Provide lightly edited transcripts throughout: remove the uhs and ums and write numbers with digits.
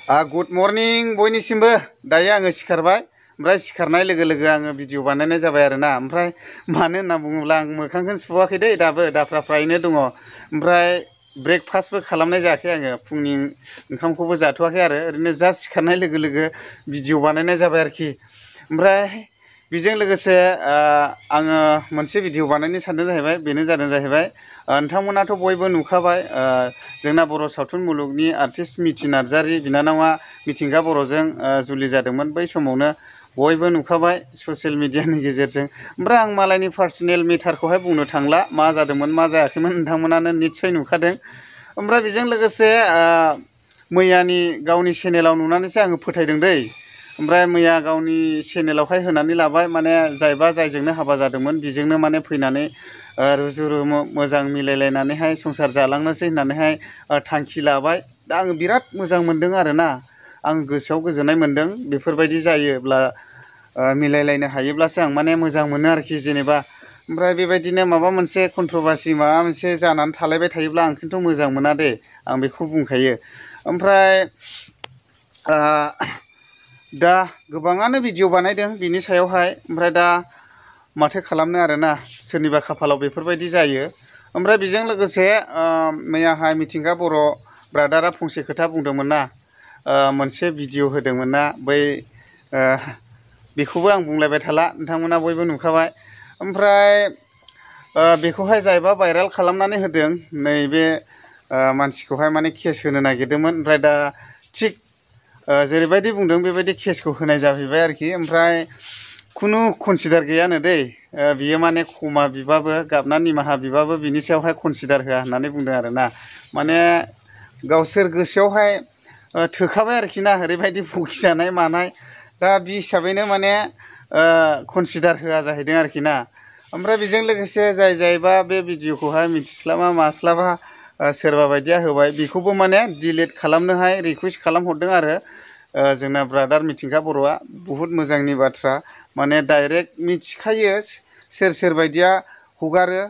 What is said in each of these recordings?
good morning बयनिसिमबो दायो आङो सिखारबाय ओमफ्राय सिखारनाय लोगो लोगो आङो भिडिअ बानायनाय जाबाय आरोना ओमफ्राय मानो होनना बुङोब्ला आं मोखांखौनो सुवाखै दै दाबो दाफ्राफ्रायैनो दङ ओमफ्राय ब्रेकफास्टबो खालामनाय जायाखै आङो फुंनि ओंखामखौबो जाथ'वाखै आरो ओरैनो जास्ट सिखारनाय लोगो लोगो भिडिअ बानायनाय जाबाय आरोखि ओमफ्राय बेजों लोगोसे आङो मोनसे भिडिअ बानायनो सानदों जाहैबाय बेनो जाहैबाय नोंथांमोनाथ' बयबो नुखाबाय जोंना बर' सावथुन मुलुगनि आर्टिस्ट मिथि नार्जारि बिनानावा मिथिंगा बर'जों जुलि जादोंमोन बै समावनो बयबो नुखाबाय ससियेल मिडियानि गेजेरजों ओमफ्राय आं मालायनि पार्सनेल मेटारखौहाय बुंनो थांला मा जादोंमोन मा जायाखैमोन नोंथांमोनानो निस्सय नुखादों ओमफ्राय बेजों लोगोसे मैयानि गावनि चेनेलाव नुनानैसो आङो फोथायदों दै ओमफ्राय मैया गावनि चेनेलावहाय होनानै लाबाय माने जायबा जायजोंनो हाबा जादोंमोन बेजोंनो माने फैनानै रुजु रुमु मोजां मिलायलायनानैहाय संसार जालांनोसै होननानैहाय थांखि लाबाय दा आङो बिराद मोजां मोनदों आरोना आं गोसोआव गोजोननाय मोनदों बेफोरबायदि जायोब्ला मिलायलायनो हायोब्लासो आं माने मोजां मोनो आरोखि जेनेबा ओमफ्राय बेबायदिनो माबा मोनसे कन्ट्रभार्सि माबा मोनसे जानानै थालायबाय थायोब्ला आं खिन्थु मोजां मोना दे आं बेखौ बुंखायो ओमफ्राय दा गोबाङानो भिडिअ बानायदों बिनि सायावहाय ओमफ्राय दा माथो खालामनो आरोना सोरनिबा खाफालाव बेफोरबायदि जायो ओमफ्राय बेजों लोगोसे मैयाहाय मिथिंगा बर' ब्रादारा फंसे खोथा बुंदोंमोन ना मोनसे भिडिअ होदोंमोन ना बै बेखौबो आं बुंलायबाय थाला नोंथांमोना बयबो नुखाबाय ओमफ्राय बेखौहाय जायबा भाइराल खालामनानै होदों नैबे मानसिखौहाय माने केस होनो नागिरदोंमोन ओमफ्राय दा थिग जेरैबायदि बुंदों बेबायदि केसखौ होनाय जाहैबाय आरोखि ओमफ्राय खुनु कनसिडार गैयानो दै बियो माने क्षमा बिबाबो गाबना निमाहा बिबाबो बिनि सायावहाय कनसिडार होआ होननानै बुंदों आरोना माने गावसोर गोसोआवहाय थोखाबाय आरोखि ना ओरैबायदि बखिजानाय मानाय दा बे हिसाबैनो माने कनसिडार होआ जाहैदों आरोखि ना ओमफ्राय बेजों लोगोसे जायबा बे भिडिअखौहाय मिथिस्लाबा मास्लाबा सोरबा बायदिया होबाय बेखौबो माने डिलिट खालामनोहाय रिकुवेस्ट खालामहरदों आरो जोंना ब्रादार मिथिंगा बर'आ बुहुत मोजांनि बाथ्रा माने डाइरेक्ट मिथिखायो सोर बायदिया हगारो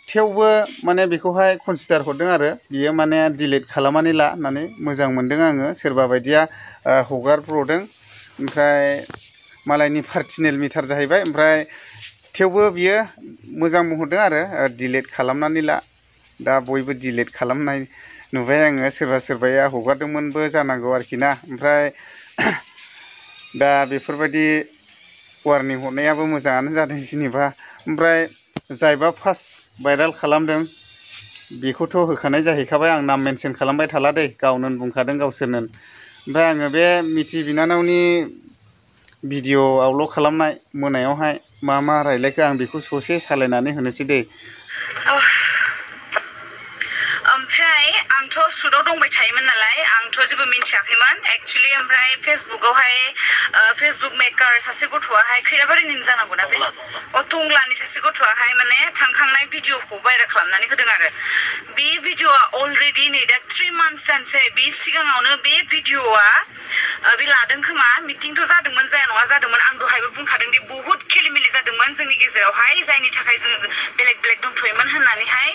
थेवबो माने बेखौहाय कनसिडार हरदों आरो बियो माने डिलिट खालामनानै ला होननानै मोजां मोनदों आङो सोरबा बायदिया हगारब्र'दों ओमफ्राय मालायनि पार्सनेल मेटार जाहैबाय ओमफ्राय थेवबो बियो मोजां बुंहरदों आरो डिलिट खालामनानै ला दा बयबो डिलिट खालामनाय नुबाय आङो सोरबाया हगारदोंमोनबो जानांगौ आरोखि ना ओमफ्राय दा बेफोरबायदि वार्निं हरनायाबो मोजाङानो जादों जेनेबा ओमफ्राय जायबा फार्स्ट भाइराल खालामदों बेखौथ' होखानाय जाहैखाबाय आं नाम मेनसन खालामबाय थाला दै गावनो बुंखादों गावसोरनो ओमफ्राय आङो बे मिथि बिनानावनि भिडिअ आपल'ड खालामनाय मोनायावहाय मा रायलायखो आं बेखौ ससे सालायनानै होनोसै दै ओमफ्राय आंथ' सुटआव दंबाय थायोमोन नालाय आंथ' जेबो मिन्थियाखैमोन एक्चुअलि ओमफ्राय फेसबुकावहाय फेसबुक मेकार सासे गथ'आहाय खैराबारिनि जानांगौ ना बे टंलानि सासे गथ'आहाय माने थांखांनाय भिडिअखौ भाइरेल खालामनानै होदों आरो बे भिडिअआ अलरेडि नै दा 3 months जानोसै बे सिगाङावनो बे भिडिअआ बे लादों खोमा मिटिंथ' जादोंमोन जाया नङा जादोंमोन आं दहायबो बुंखादों दि बुहुत खेलिमेलि जादोंमोन जोंनि गेजेरावहाय जायनि थाखाय जोङो बेलेग दंथ'योमोन होननानैहाय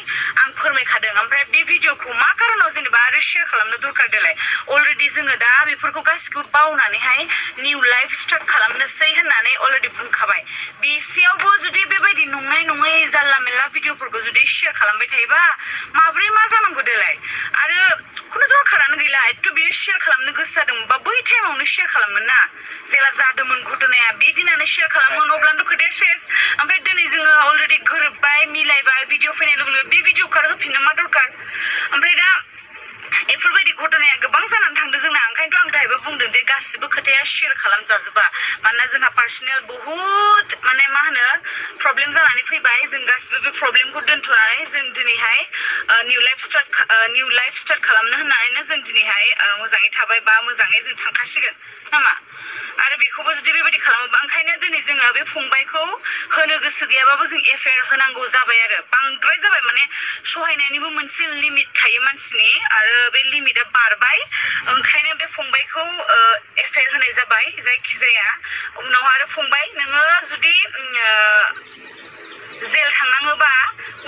आं फोरमायखादों ओमफ्राय बे भिडिअखौ मा कारनाव जेनेबा आरो शेयार खालामनो दरकार देलाय अलरेडि जोङो दा बेफोरखौ गासिखौबो बावनानैहाय निउ लाइफ स्टार्ट खालामनोसै होननानै अलरेडि बुंखाबाय बेसेयावबो जुदि बेबायदि नङै जानला मेनला भिडिअफोरखौ जुदि शेयार खालामबाय थायोबा माब्रै मा जानांगौ देलाय आरो खुनु दरकारानो गैला एथ' बियो शेयार खालामनो गोसो जादोंमोनबा बै टाइमावनो शेयार खालामोन ना जेला जादोंमोन घटनाया बे दिनानो शेयार खालामोन अब्लानोथ' खोथाया सेस ओमफ्राय दिनै जोङो अलरेडि गोरोबबाय मिलायबाय भिडिअ फैनाय लोगो लोगो बे भिडिअ खौ होफिननो मा दरकार ओमफ्राय दा बेफोरबायदि घटनाया गोबां जानानै थांदों जोंना ओंखायनोथ' आं दहायबो बुंदों जे गासिबो खोथाया शेयार खालामजाजोबा मानोना जोंहा पार्सनेल बुहुत माने मा होनो प्रब्लेम जानानै फैबाय जों गासिबो बे प्रब्लेमखौ दोनथ'नानै जों दिनैहाय निउ लाइफ स्टार्ट खालामनो होननानैनो जों दिनैहाय मोजाङै थाबाय बा मोजाङै जों थांखासिगोन नामा आरो बेखौबो जुदि बेबायदि खालामोबा ओंखायनो दिनै जोङो बे फंबायखौ होनो गोसो गैयाबाबो जों एफआइआर होनांगौ जाबाय आरो बांद्राय जाबाय माने सहायनायनिबो मोनसे लिमिट थायो मानसिनि आरो बे लिमिटआ बारबाय ओंखायनो बे फंबायखौ एफआइआर होनाय जाबाय जायखिजाया उनाव आरो फंबाय नोङो जुदि जेल थांनाङोबा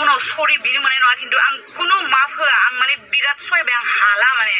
उनाव सरि बिनो मोननाय नङा खिन्थु आं खुनु माफ होआ आं माने बिराद सहायबाय आं हाला माने